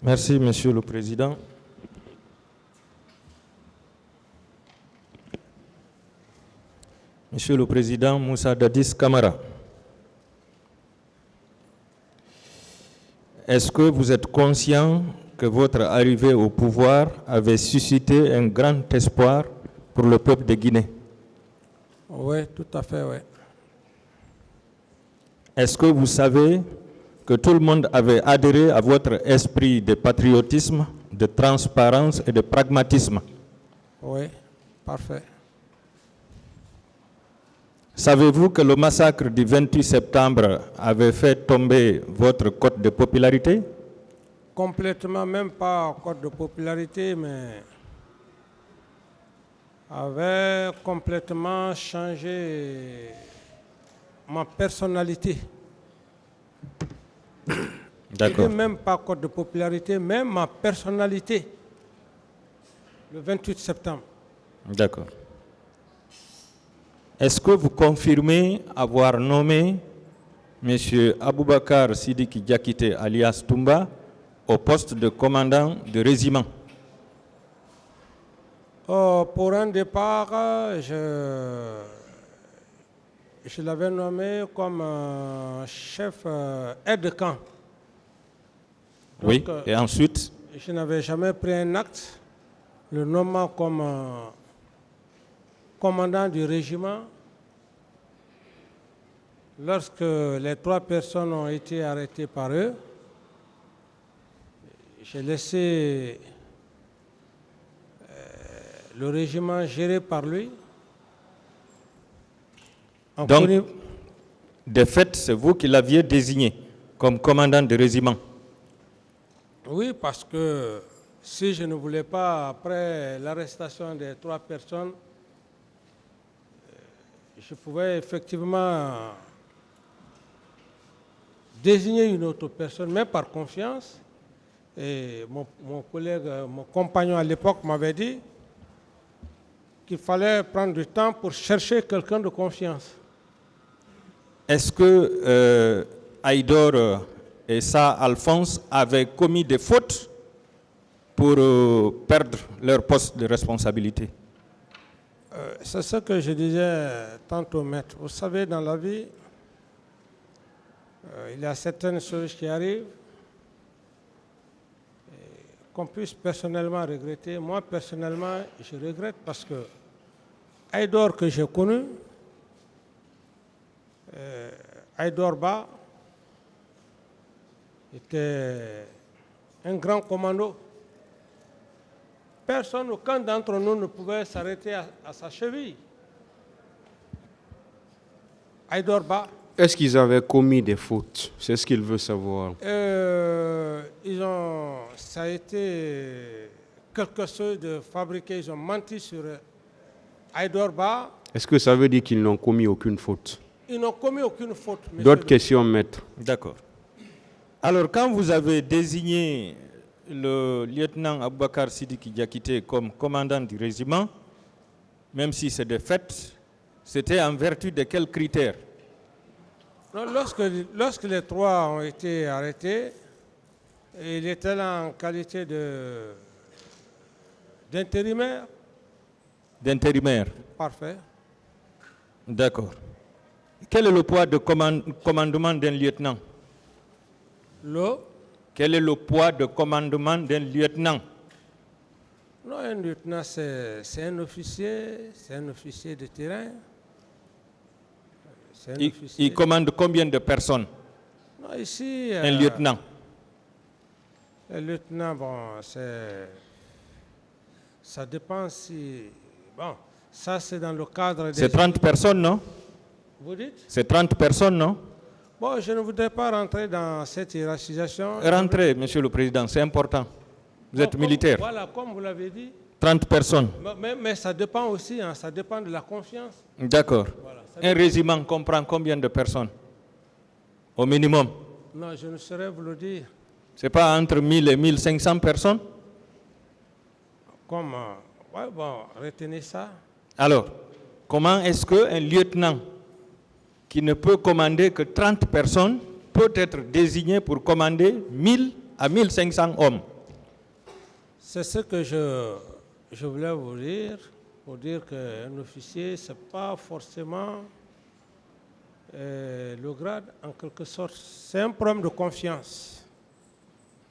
Merci, Monsieur le Président. Monsieur le Président Moussa Dadis Camara, est-ce que vous êtes conscient que votre arrivée au pouvoir avait suscité un grand espoir pour le peuple de Guinée? Oui, tout à fait, oui. Est-ce que vous savez que tout le monde avait adhéré à votre esprit de patriotisme, de transparence et de pragmatisme? Oui, parfait. Savez-vous que le massacre du 28 septembre avait fait tomber votre cote de popularité? Complètement, même pas cote de popularité, mais avait complètement changé ma personnalité. D'accord. Même pas cote de popularité, même ma personnalité. Le 28 septembre. D'accord. Est-ce que vous confirmez avoir nommé M. Aboubakar Sidiki Diakité alias Toumba au poste de commandant de régiment? Pour un départ, je l'avais nommé comme chef aide-de-camp. Oui, et ensuite? Je n'avais jamais pris un acte, le nommant comme commandant du régiment. Lorsque les 3 personnes ont été arrêtées par eux, j'ai laissé le régiment géré par lui. Donc, de fait, c'est vous qui l'aviez désigné comme commandant de régiment? Oui, parce que si je ne voulais pas, après l'arrestation des 3 personnes, je pouvais effectivement désigner une autre personne, mais par confiance. Et mon collègue, mon compagnon à l'époque m'avait dit qu'il fallait prendre du temps pour chercher quelqu'un de confiance. Est-ce que Aïdor et ça, Alphonse, avaient commis des fautes pour perdre leur poste de responsabilité? C'est ce que je disais tantôt, maître. Vous savez, dans la vie, il y a certaines choses qui arrivent qu'on puisse personnellement regretter. Moi, personnellement, je regrette parce que Aïdor que j'ai connu, Aïdor Ba, était un grand commando. Personne, aucun d'entre nous ne pouvait s'arrêter à sa cheville. Aïdor Ba. Est-ce qu'ils avaient commis des fautes? C'est ce qu'il veut savoir. Ça a été quelque chose de fabriqué. Ils ont menti sur Aïdor Ba. Est-ce que ça veut dire qu'ils n'ont commis aucune faute? Ils n'ont commis aucune faute. D'autres questions, maître? D'accord. Alors, quand vous avez désigné le lieutenant Aboubakar Sidiki Diakité comme commandant du régiment, même si c'est des faits, c'était en vertu de quels critères? Non, lorsque les 3 ont été arrêtés, il était là en qualité d'intérimaire. D'intérimaire. Parfait. D'accord. Quel est le poids de commandement d'un lieutenant? Quel est le poids de commandement d'un lieutenant? Non, un lieutenant, c'est un officier de terrain. Il commande combien de personnes? Non, ici, un lieutenant? Un lieutenant, bon, ça dépend si... Bon, ça c'est dans le cadre des... C'est 30 personnes, non? Vous dites? C'est 30 personnes, non? Bon, je ne voudrais pas rentrer dans cette hiérarchisation. Rentrez, Monsieur le Président, c'est important. Vous êtes militaire. Voilà, comme vous l'avez dit. 30 personnes. Mais ça dépend aussi, hein, ça dépend de la confiance. D'accord. Voilà, un régiment comprend combien de personnes? Au minimum? Non, je ne saurais vous le dire. Ce n'est pas entre 1000 et 1500 personnes? Comment? Ouais, bon, retenez ça. Alors, comment est-ce qu'un lieutenant qui ne peut commander que 30 personnes peut être désigné pour commander 1000 à 1500 hommes? C'est ce que je voulais vous dire, pour dire qu'un officier, ce n'est pas forcément le grade, en quelque sorte. C'est un problème de confiance.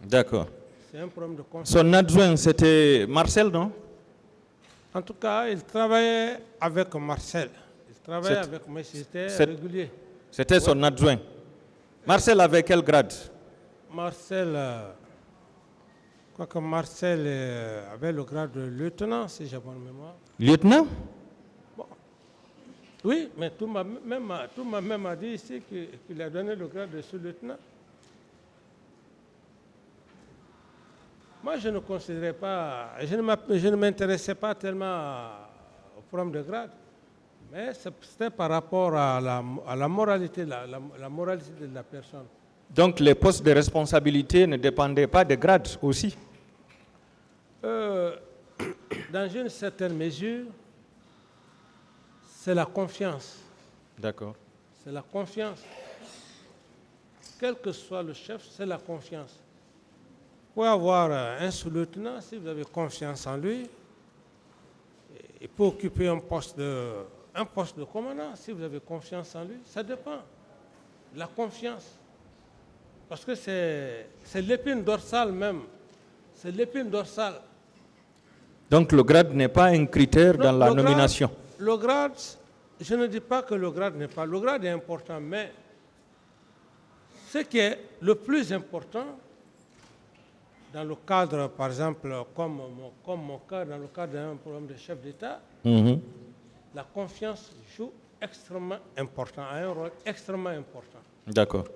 D'accord. C'est un problème de confiance. Son adjoint, c'était Marcel, non? En tout cas, il travaillait avec Marcel. Il travaillait avec moi, c'était régulier. C'était son adjoint. Marcel avait quel grade? Marcel, je crois que Marcel avait le grade de lieutenant, si j'ai bonne mémoire. Lieutenant? Bon. Oui, mais tout m'a même dit ici qu'il a donné le grade de sous-lieutenant. Moi, je ne considérais pas, je ne m'intéressais pas tellement au problème de grade, mais c'était par rapport à la moralité, la moralité de la personne. Donc les postes de responsabilité ne dépendaient pas des grades aussi? Dans une certaine mesure, c'est la confiance. D'accord. C'est la confiance. Quel que soit le chef, c'est la confiance. Vous pouvez avoir un sous-lieutenant, si vous avez confiance en lui, il peut occuper un poste de commandant, si vous avez confiance en lui, ça dépend. La confiance. Parce que c'est l'épine dorsale même. C'est l'épine dorsale. Donc le grade n'est pas un critère dans la nomination? Le grade, je ne dis pas que le grade n'est pas. Le grade est important, mais ce qui est le plus important, dans le cadre, par exemple, comme mon cas, dans le cadre d'un programme de chef d'État, la confiance joue extrêmement important, a un rôle extrêmement important. D'accord.